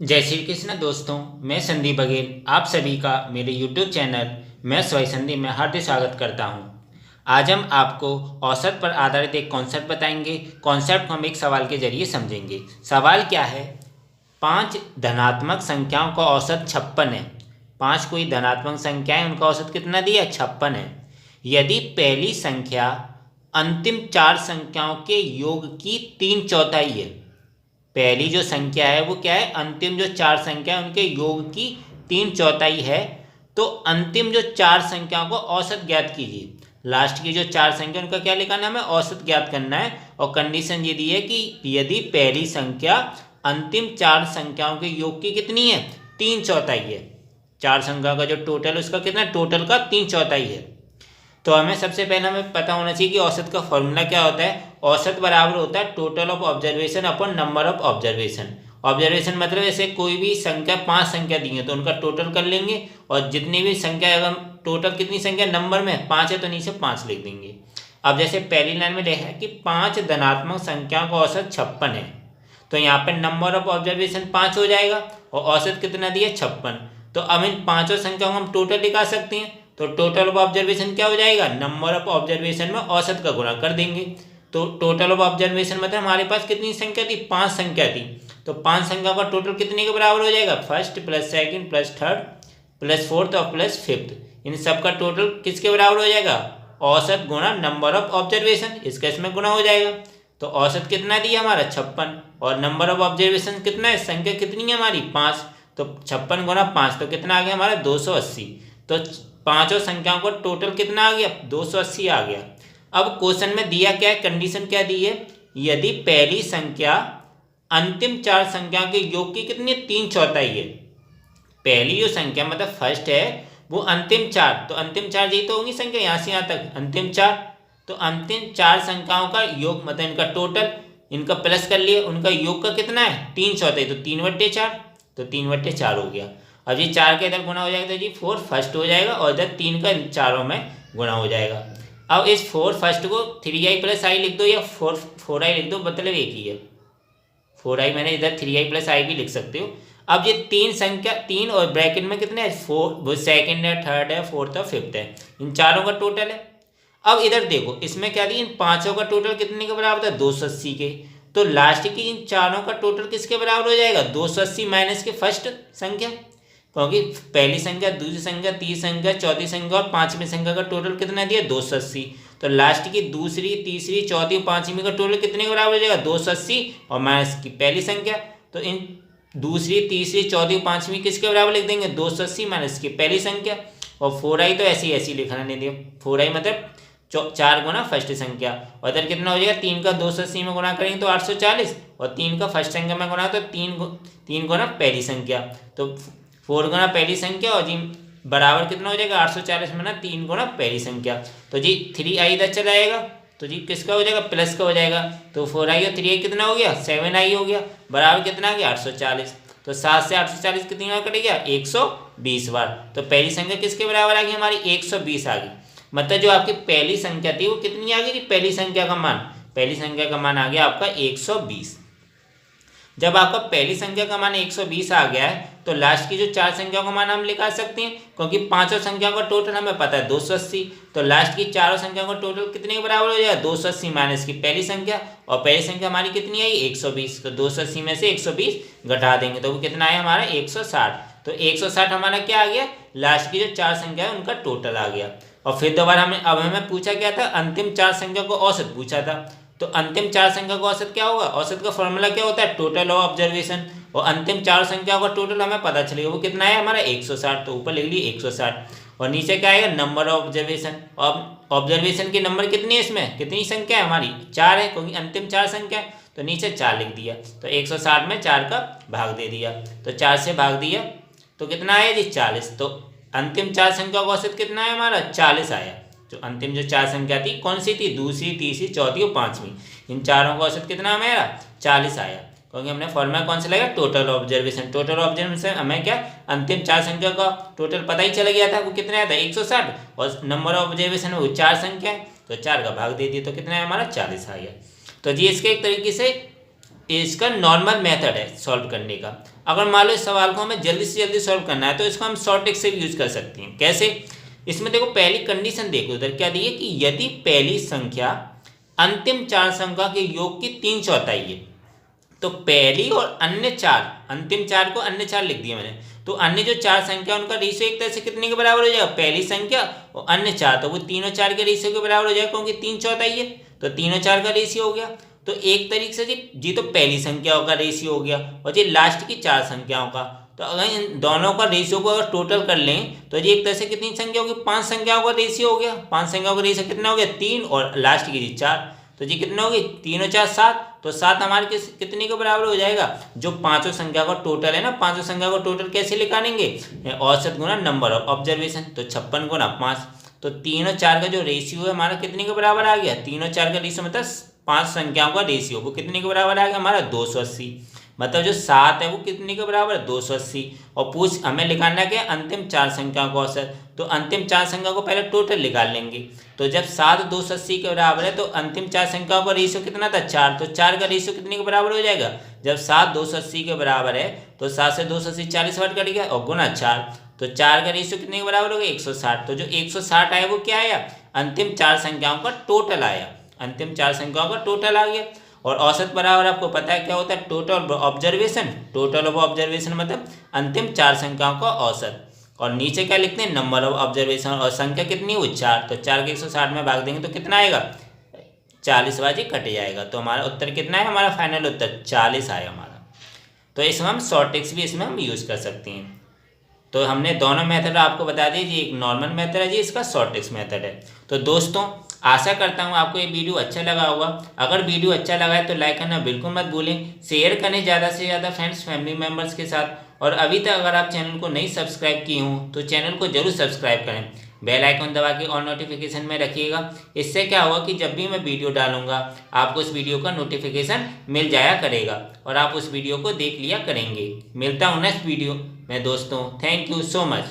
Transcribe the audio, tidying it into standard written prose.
जय श्री कृष्ण दोस्तों, मैं संदीप बघेल आप सभी का मेरे YouTube channel maths by Sandeep में हार्दिक स्वागत करता हूं। आज हम आपको औसत पर आधारित एक कॉन्सेप्ट बताएंगे। कॉन्सेप्ट को हम एक सवाल के जरिए समझेंगे। सवाल क्या है? 5 धनात्मक संख्याओं का औसत 56 है। 5 कोई धनात्मक संख्या है, उनका औसत कितना दिया? 56 है। यदि पहली संख्या अंतिम 4 संख्याओं के योग की 3/4 है। पहली जो संख्या है वो क्या है? अंतिम जो 4 संख्या है उनके योग की 3/4 है। तो अंतिम जो 4 संख्याओं को औसत ज्ञात कीजिए। लास्ट की जो 4 संख्या उनका क्या निकालना है? हमें औसत ज्ञात करना है। और कंडीशन ये दी है कि यदि पहली संख्या अंतिम 4 संख्याओं के योग की कितनी है? 3/4 है। 4 संख्या का जो टोटल है उसका कितना? टोटल का 3/4 है। तो हमें सबसे पहले हमें पता होना चाहिए कि औसत का फॉर्मूला क्या होता है। औसत बराबर होता है total of observation upon number of observation. Observation मतलब ऐसे कोई भी संख्या 5 संख्या दी है तो उनका टोटल कर लेंगे, और जितनी भी संख्या अगर टोटल कितनी संख्या नंबर में 5 है तो नीचे 5 लिख देंगे। अब जैसे पहली लाइन में लिखा है कि 5 धनात्मक संख्याओं का औसत 56 है, तो यहाँ पे नंबर ऑफ ऑब्जर्वेशन 5 हो जाएगा और औसत कितना दिया? 56। तो अब इन पांचों संख्याओं को हम टोटल निकाल सकते हैं। तो टोटल ऑफ ऑब्जर्वेशन क्या हो जाएगा? नंबर ऑफ ऑब्जर्वेशन में औसत का गुणा कर देंगे। तो टोटल ऑफ ऑब्जर्वेशन मतलब हमारे पास कितनी संख्या थी? 5 संख्या थी। तो 5 संख्या का टोटल कितने के बराबर हो जाएगा? First plus second plus third plus fourth और प्लस फिफ्थ। इन सब का टोटल किसके बराबर हो जाएगा? औसत गुणा नंबर ऑफ ऑब्जर्वेशन, इसका इसमें गुणा हो जाएगा। तो औसत कितना दिया हमारा? 56। और नंबर ऑफ ऑब्जर्वेशन कितना है? संख्या कितनी है हमारी? 5। तो 56 गुणा 5 तो कितना आ गया हमारा? 280। तो पांचों संख्याओं का टोटल कितना आ गया? 280 आ गया। अब क्वेश्चन में दिया क्या है? कंडीशन क्या दी है? यदि पहली संख्या अंतिम 4 संख्याओं के योग की कितनी? 3/4 है। पहली जो संख्या मतलब फर्स्ट है वो अंतिम 4, तो अंतिम 4 यही तो होंगी संख्या यहाँ से यहाँ तक, अंतिम 4। तो अंतिम 4 संख्याओं का योग मतलब इनका टोटल, इनका प्लस कर लिए, उनका योग का कितना है? 3/4, तो 3/4, तो 3/4 हो गया। अब ये 4 के इधर गुणा हो जाएगा तो जी 4 फर्स्ट हो जाएगा, और इधर 3 का चारों में गुणा हो जाएगा। अब इस 4 फर्स्ट को 3i प्लस आई लिख दो या 4i लिख दो, मतलब एक ही है। 4i मैंने इधर 3i प्लस आई भी लिख सकते हो। अब ये 3 संख्या, 3 और ब्रैकेट में कितने है? 4, वो सेकंड है, थर्ड है, फोर्थ और फिफ्थ है, इन चारों का टोटल है। अब इधर देखो इसमें क्या दिया? इन पांचों का टोटल कितने के बराबर था? 280 के। तो लास्ट की इन चारों का टोटल किसके बराबर हो जाएगा? 280 माइनस के फर्स्ट संख्या, क्योंकि पहली संख्या, दूसरी संख्या, तीसरी संख्या, चौथी संख्या और पांचवी संख्या का टोटल कितना दिया? 280। तो लास्ट की दूसरी, तीसरी, चौथी, पांचवी का टोटल कितने के बराबर हो जाएगा? 280 और माइनस की पहली संख्या। तो इन दूसरी, तीसरी, चौथी, पांचवी किसके बराबर लिख देंगे? 280 माइनस की पहली संख्या। और 4i तो ऐसी ऐसी लिखना नहीं दिया। 4i मतलब 4 गुना फर्स्ट संख्या, और इधर कितना हो जाएगा? 3 का 280 में गुणा करेंगे तो 840, और 3 का फर्स्ट संख्या में गुणा तो 3 गुना पहली संख्या, तो 4 गुना पहली संख्या, और जी बराबर कितना हो जाएगा? 840 में ना 3 गुना पहली संख्या। तो जी 3i इधर चला जाएगा, तो जी किसका हो जाएगा? प्लस का हो जाएगा। तो 4i और 3i कितना हो गया? 7i हो गया, बराबर कितना आ गया? 840। तो 7 से 840 कितनी बार कटेगा? 120 बार। तो पहली संख्या किसके बराबर आ गई हमारी? 120 आ गई। मतलब जो आपकी पहली संख्या थी वो कितनी आ गई? पहली संख्या का मान, पहली संख्या का मान आ गया आपका 120। जब आपका पहली संख्या का मान 120 आ गया है तो लास्ट की जो 4 संख्याओं का मान हम निकाल सकते हैं, क्योंकि पांचों संख्याओं का टोटल हमें पता है 280। तो लास्ट की चारों संख्याओं का टोटल कितने के बराबर हो जाएगा? 280 माइनस की पहली संख्या, और पहली संख्या हमारी कितनी आई? 120। तो 280 में से 120 घटा देंगे तो वो कितना आया हमारा? 160। तो 160 हमारा क्या आ गया? लास्ट की जो 4 संख्या है उनका टोटल आ गया। और फिर दोबारा हमें पूछा क्या था? अंतिम 4 संख्या को औसत पूछा था। तो अंतिम 4 संख्या का औसत क्या होगा? औसत का फॉर्मूला क्या होता है? Total of observation. और अंतिम 4 संख्याओं का टोटल हमें पता चलेगा वो कितना है हमारा? 160। तो ऊपर लिख ली 160, और नीचे क्या आएगा? Number of observation. ऑब्जर्वेशन के नंबर कितनी है? इसमें कितनी संख्या है हमारी? 4 है, क्योंकि अंतिम 4 संख्या है, तो नीचे 4 लिख दिया। तो 160 में 4 का भाग दे दिया, तो 4 से भाग दिया तो कितना आया जी? 40। तो अंतिम 4 संख्या का औसत कितना है हमारा? 40 आया। जो अंतिम जो 4 संख्या थी कौन सी थी? दूसरी, तीसरी, चौथी और पांचवी, इन चारों का औसत कितना मेरा? 40 आया, क्योंकि हमने फॉर्मूला कौन सा लगाया? Total observation. टोटल ऑब्जर्वेशन हमें क्या? अंतिम 4 संख्या का टोटल पता ही चला गया था, वो कितना आया था? 160, और नंबर ऑफ ऑब्जर्वेशन वो 4 संख्या है, तो 4 का भाग दे दिए तो कितना है हमारा? 40 आ गया। तो जी इसके एक तरीके से इसका नॉर्मल मेथड है सॉल्व करने का। अगर मान लो इस सवाल को हमें जल्दी से जल्दी सॉल्व करना है तो इसको हम शॉर्ट ट्रिक से भी यूज कर सकते हैं। कैसे? इसमें देखो पहली कंडीशन देखो उधर क्या दी है कि यदि पहली संख्या अंतिम चार संख्या के योग की 3/4 है, तो पहली और अन्य चार, अंतिम चार को अन्य चार लिख दिया मैंने, तो अन्य जो चार संख्या उनका रेशियो एक तरह से कितने के बराबर हो जाएगा? पहली संख्या और अन्य चार, तो वो तीनों चार के रेशियो के बराबर हो जाएगा क्योंकि 3/4 है, तो तीनों चार का रेशियो हो गया। तो एक तरीके से जी तो पहली संख्याओं का रेशियो हो गया और जी लास्ट की चार संख्याओं का। तो अगर इन दोनों का रेशियो को अगर टोटल कर लें तो जी एक तरह से कितनी संख्या होगी? 5 संख्याओं का रेशियो हो गया। 5 संख्याओं का रेशियो कितना हो गया? 3 और लास्ट की जी 4, तो जी कितना होगी? 3 और 4 7, तो 7 हमारे कितने के बराबर हो जाएगा? जो पांचों संख्या का टोटल है ना, पांचों संख्या का टोटल कैसे निकालेंगे? औसत गुना नंबर ऑफ ऑब्जर्वेशन, तो 56 गुना 5, तो 3 और 4 का जो रेशियो है हमारा कितने के बराबर आ गया? 3 और 4 का रेशियो मतलब 5 संख्याओं का रेशियो वो कितने के बराबर आ गया हमारा? 280। मतलब जो 7 है वो कितने के बराबर है? 280। और पूछ हमें निकालना क्या? अंतिम चार संख्याओं का औसत, तो अंतिम चार संख्या को पहले टोटल निकाल लेंगे। तो जब 7 280 के बराबर है तो अंतिम चार संख्याओं का रेशियो कितना था? 4, तो 4 का रेशियो कितने के बराबर हो जाएगा? जब 7 280 के बराबर है तो 7 से 280 40 बार कट गया और गुना 4, तो 4 का रेशियो कितने के बराबर हो गया? 160। तो जो 160 आया वो क्या आया? अंतिम चार संख्याओं का टोटल आया, अंतिम चार संख्याओं का टोटल आ गया। और औसत बराबर आपको पता है क्या होता है? Total observation, total of observation मतलब अंतिम चार संख्याओं का औसत। और नीचे क्या लिखते हैं? नंबर ऑफ ऑब्जर्वेशन, और संख्या कितनी हुई? 4, तो 4 के 160 में भाग देंगे तो कितना आएगा? 40 बाजी कट जाएगा। तो हमारा उत्तर कितना है? हमारा फाइनल उत्तर 40 आया हमारा। तो इसमें हम शॉर्ट ट्रिक्स भी इसमें हम यूज़ कर सकते हैं। तो हमने दोनों मेथड आपको बता दिए जी, एक नॉर्मल मेथड है जी, इसका शॉर्ट ट्रिक्स मेथड है। तो दोस्तों आशा करता हूँ आपको ये वीडियो अच्छा लगा होगा। अगर वीडियो अच्छा लगा है तो लाइक करना बिल्कुल मत भूलें, शेयर करें ज़्यादा से ज़्यादा फ्रेंड्स फैमिली मेम्बर्स के साथ। और अभी तक अगर आप चैनल को नहीं सब्सक्राइब किए हों तो चैनल को जरूर सब्सक्राइब करें, बेल आइकन दबा के और नोटिफिकेशन में रखिएगा। इससे क्या होगा कि जब भी मैं वीडियो डालूंगा आपको उस वीडियो का नोटिफिकेशन मिल जाया करेगा और आप उस वीडियो को देख लिया करेंगे। मिलता हूँ नेक्स्ट वीडियो में दोस्तों। Thank you so much.